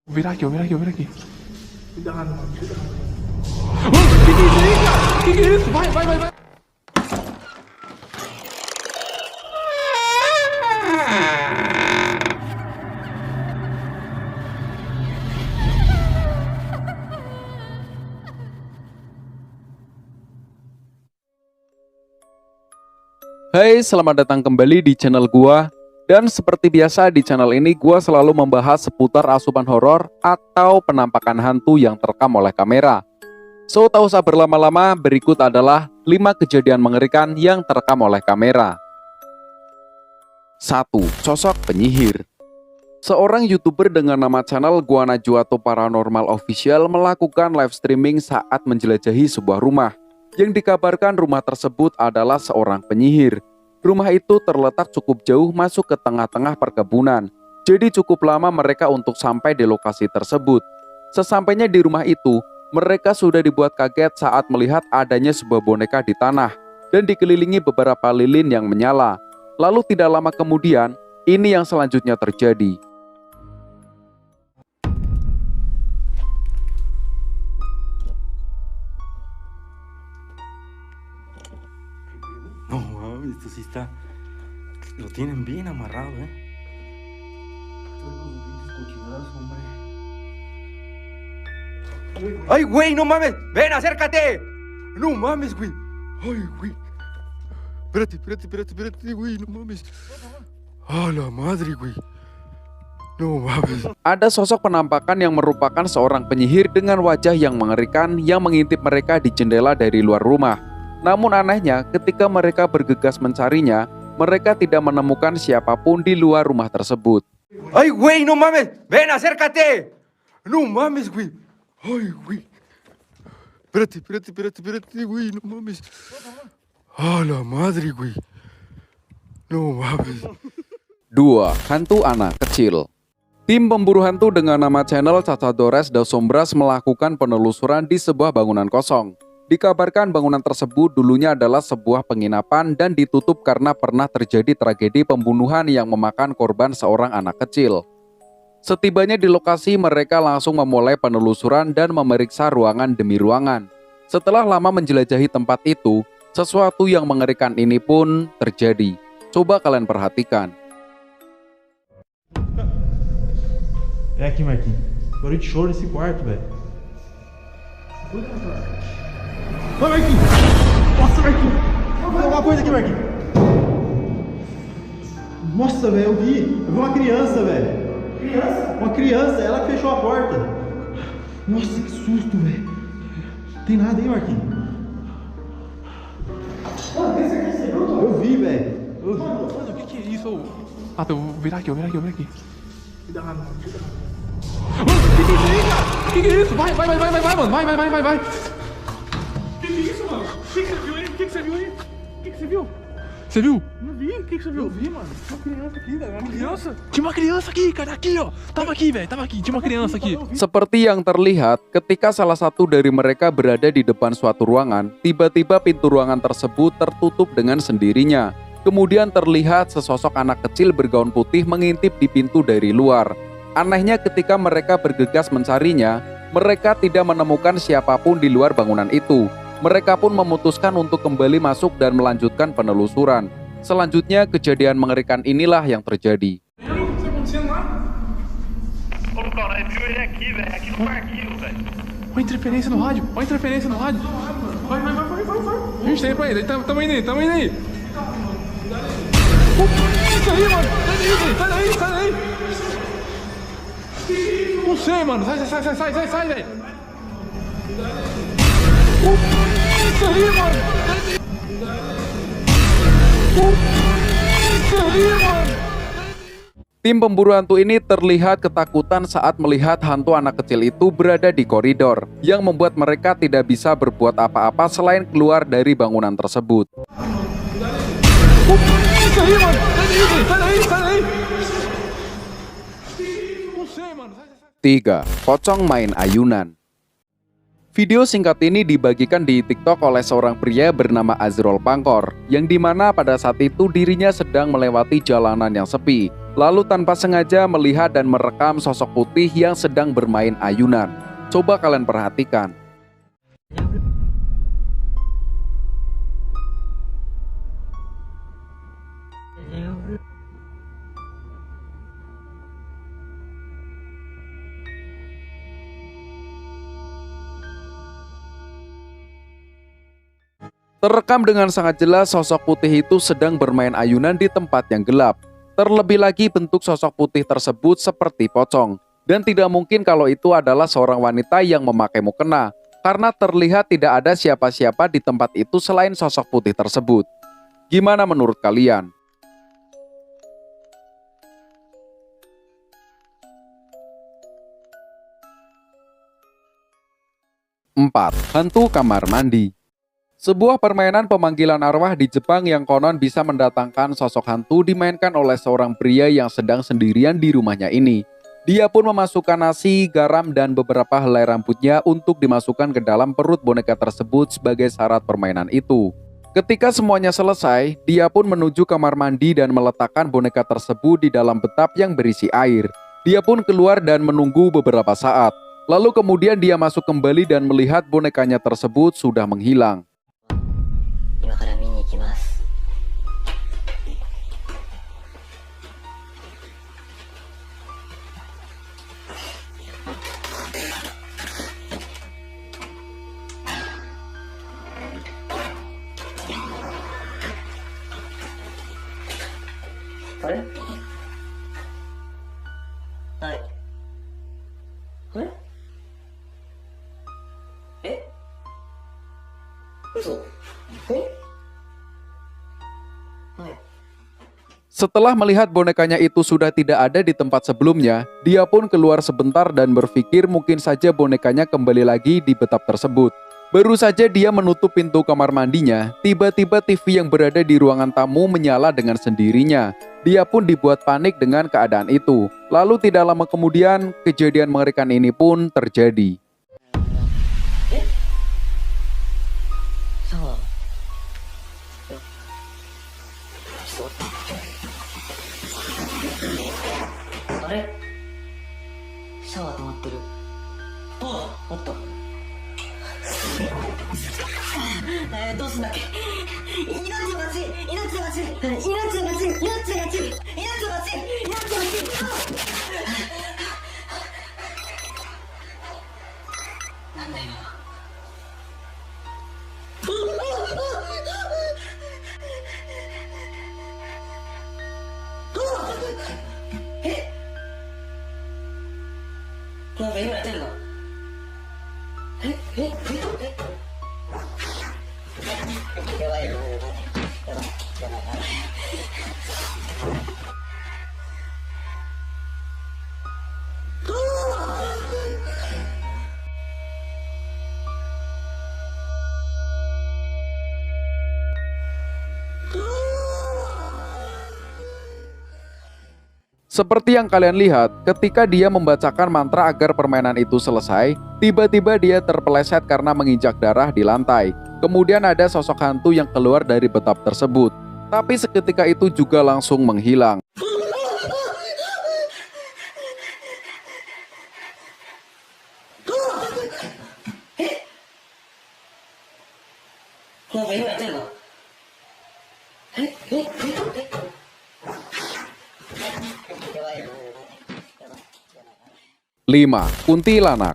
Vira aqui, vira aqui, vira aqui. Cuidado, mano, cuidado. Que é isso aí, cara? Que é isso? Vai, vai, vai, vai. Hai, selamat datang kembali di channel gua. Dan seperti biasa di channel ini gua selalu membahas seputar asupan horor atau penampakan hantu yang terekam oleh kamera. So, tak usah berlama-lama, berikut adalah 5 kejadian mengerikan yang terekam oleh kamera. 1. Sosok penyihir. Seorang YouTuber dengan nama channel Guanajuato Paranormal Official melakukan live streaming saat menjelajahi sebuah rumah. Yang dikabarkan rumah tersebut adalah seorang penyihir. Rumah itu terletak cukup jauh masuk ke tengah-tengah perkebunan. Jadi cukup lama mereka untuk sampai di lokasi tersebut. Sesampainya di rumah itu, mereka sudah dibuat kaget saat melihat adanya sebuah boneka di tanah dan dikelilingi beberapa lilin yang menyala. Lalu tidak lama kemudian, ini yang selanjutnya terjadi. No mames, esto sí está. Lo tienen bien amarrado, ¿eh? ¡Ay, güey! ¡No mames! ¡Ven, acércate! ¡No mames, güey! ¡Ay, güey! Espérate, güey, no mames. ¡A la madre, güey! No mames. Ada sosok penampakan yang merupakan seorang penyihir dengan wajah yang mengerikan yang mengintip mereka di jendela dari luar rumah. Namun anehnya, ketika mereka bergegas mencarinya, mereka tidak menemukan siapapun di luar rumah tersebut. ¡Ay, güey! ¡No mames! ¡Ven, acércate! ¡No mames, güey! ¡Ay, güey! Espérate, güey, no mames. ¡A la madre, güey! No mames. 2. Hantu anak kecil. Tim pemburu hantu dengan nama channel Cazadores das Sombras melakukan penelusuran di sebuah bangunan kosong. Dikabarkan bangunan tersebut dulunya adalah sebuah penginapan dan ditutup karena pernah terjadi tragedi pembunuhan yang memakan korban seorang anak kecil. Setibanya di lokasi, mereka langsung memulai penelusuran dan memeriksa ruangan demi ruangan. Setelah lama menjelajahi tempat itu, sesuatu yang mengerikan ini pun terjadi. Coba kalian perhatikan. É aqui, Marquinhos. Barulho de choro nesse quarto, velho. Vai, Marquinhos! Nossa, Marquinhos! Vou fazer alguma coisa aqui, Marquinhos! Nossa, velho, eu vi uma criança, velho. Criança? Uma criança, ela que fechou a porta. Nossa, que susto, velho. Tem nada aí, Marquinhos? Mano, tem certeza que você viu, Tom? Eu vi, velho. Mano, o que é isso? Ah, eu vou virar aqui, vira aqui. Cuidado, mano, cuidado. Mano, que é isso aí, cara? Que é isso? Vai, mano. Vai. Que isso, mano? O que você viu aí? O que você viu aí? O que você viu? Você viu? Não vi, o que você viu? Eu vi, mano. Tinha uma criança aqui, velho. Uma criança? Tinha uma criança aqui, cara. Aqui, ó. Tava aqui, velho. Tinha uma criança aqui. Seperti yang terlihat, ketika salah satu dari mereka berada di depan suatu ruangan, tiba-tiba pintu ruangan tersebut tertutup dengan sendirinya. Kemudian terlihat sesosok anak kecil bergaun putih mengintip di pintu dari luar. Anehnya ketika mereka bergegas mencarinya, mereka tidak menemukan siapapun di luar bangunan itu. Mereka pun memutuskan untuk kembali masuk dan melanjutkan penelusuran. Selanjutnya, kejadian mengerikan inilah yang terjadi. O que tá acontecendo lá? Ô, Lucão, nós viu ele aqui, velho. Aqui no parquinho, velho. Olha a interferência no rádio. Vai. A gente tem pra ele. Tamo indo aí. Isso aí, mano. Sai daí. Não sei, mano. Sai, velho. Isso aí, mano. Tim pemburu hantu ini terlihat ketakutan saat melihat hantu anak kecil itu berada di koridor, yang membuat mereka tidak bisa berbuat apa-apa selain keluar dari bangunan tersebut. Isso aí, mano. Sai daí. Não sei, mano. 3. Pocong main ayunan. Video singkat ini dibagikan di TikTok oleh seorang pria bernama Azrul Pangkor, yang dimana pada saat itu dirinya sedang melewati jalanan yang sepi. lalu tanpa sengaja melihat dan merekam sosok putih yang sedang bermain ayunan. Coba kalian perhatikan. Terekam dengan sangat jelas sosok putih itu sedang bermain ayunan di tempat yang gelap. Terlebih lagi bentuk sosok putih tersebut seperti pocong. Dan tidak mungkin kalau itu adalah seorang wanita yang memakai mukena, karena terlihat tidak ada siapa-siapa di tempat itu selain sosok putih tersebut. Gimana menurut kalian? 4. Hantu kamar mandi. Sebuah permainan pemanggilan arwah di Jepang yang konon bisa mendatangkan sosok hantu dimainkan oleh seorang pria yang sedang sendirian di rumahnya ini. Dia pun memasukkan nasi, garam, dan beberapa helai rambutnya untuk dimasukkan ke dalam perut boneka tersebut sebagai syarat permainan itu. Ketika semuanya selesai, dia pun menuju kamar mandi dan meletakkan boneka tersebut di dalam bathtub yang berisi air. Dia pun keluar dan menunggu beberapa saat. Lalu kemudian dia masuk kembali dan melihat bonekanya tersebut sudah menghilang. Setelah melihat bonekanya itu sudah tidak ada di tempat sebelumnya, dia pun keluar sebentar dan berpikir mungkin saja bonekanya kembali lagi di bathtub tersebut. Baru saja dia menutup pintu kamar mandinya, tiba-tiba TV yang berada di ruangan tamu menyala dengan sendirinya. Dia pun dibuat panik dengan keadaan itu. Lalu tidak lama kemudian, kejadian mengerikan ini pun terjadi. Seperti yang kalian lihat, ketika dia membacakan mantra agar permainan itu selesai, tiba-tiba dia terpeleset karena menginjak darah di lantai. Kemudian ada sosok hantu yang keluar dari bathtub tersebut. Tapi seketika itu juga langsung menghilang. Lima, kuntilanak.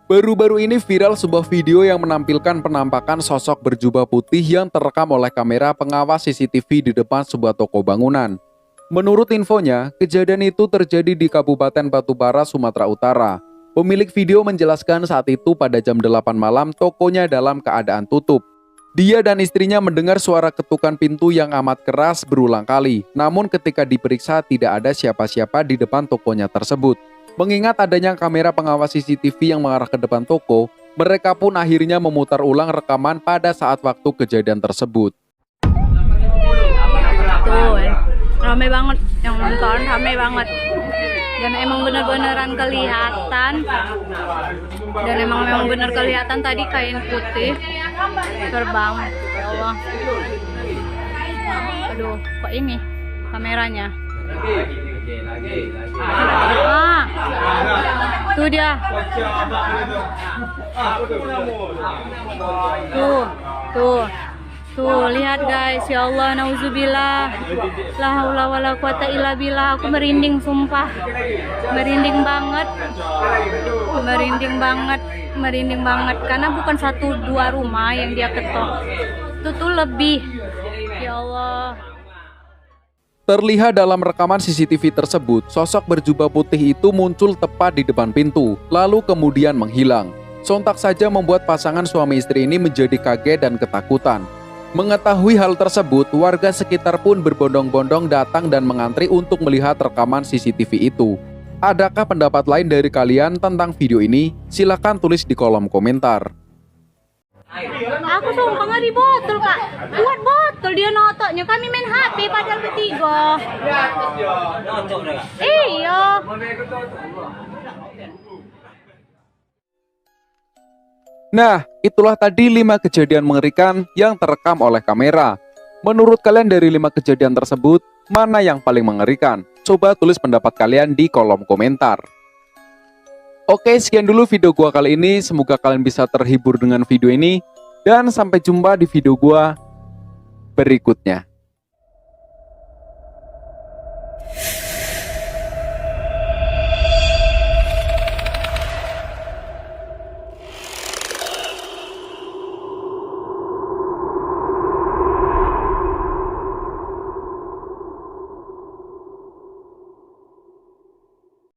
Baru-baru ini viral sebuah video yang menampilkan penampakan sosok berjubah putih yang terekam oleh kamera pengawas CCTV di depan sebuah toko bangunan. Menurut infonya, kejadian itu terjadi di Kabupaten Batubara, Sumatera Utara. Pemilik video menjelaskan saat itu pada jam 8 malam tokonya dalam keadaan tutup. Dia dan istrinya mendengar suara ketukan pintu yang amat keras berulang kali. Namun ketika diperiksa tidak ada siapa-siapa di depan tokonya tersebut. Mengingat adanya kamera pengawas CCTV yang mengarah ke depan toko, mereka pun akhirnya memutar ulang rekaman pada saat waktu kejadian tersebut. Tuh, ramai banget yang nonton, ramai banget. Dan emang bener-beneran kelihatan. Dan emang bener kelihatan tadi kain putih terbang. Ya Allah. Aduh, kok ini kameranya? Ah, tuh dia. Tuh, lihat guys, ya Allah, nauzubillah, la haula wala quwata illa billah. Aku merinding sumpah, merinding banget, karena bukan 1-2 rumah yang dia ketok, itu tuh lebih, ya Allah. Terlihat dalam rekaman CCTV tersebut, sosok berjubah putih itu muncul tepat di depan pintu, lalu kemudian menghilang. Sontak saja membuat pasangan suami istri ini menjadi kaget dan ketakutan. Mengetahui hal tersebut, warga sekitar pun berbondong-bondong datang dan mengantri untuk melihat rekaman CCTV itu. Adakah pendapat lain dari kalian tentang video ini? Silahkan tulis di kolom komentar. Aku sumpah nggak di botol kak, buat botol dia notoknya, kami main HP padahal bertiga. Iya. Nah, itulah tadi 5 kejadian mengerikan yang terekam oleh kamera. Menurut kalian dari 5 kejadian tersebut, mana yang paling mengerikan? Coba tulis pendapat kalian di kolom komentar. Oke, sekian dulu video gua kali ini. Semoga kalian bisa terhibur dengan video ini. Dan sampai jumpa di video gua berikutnya.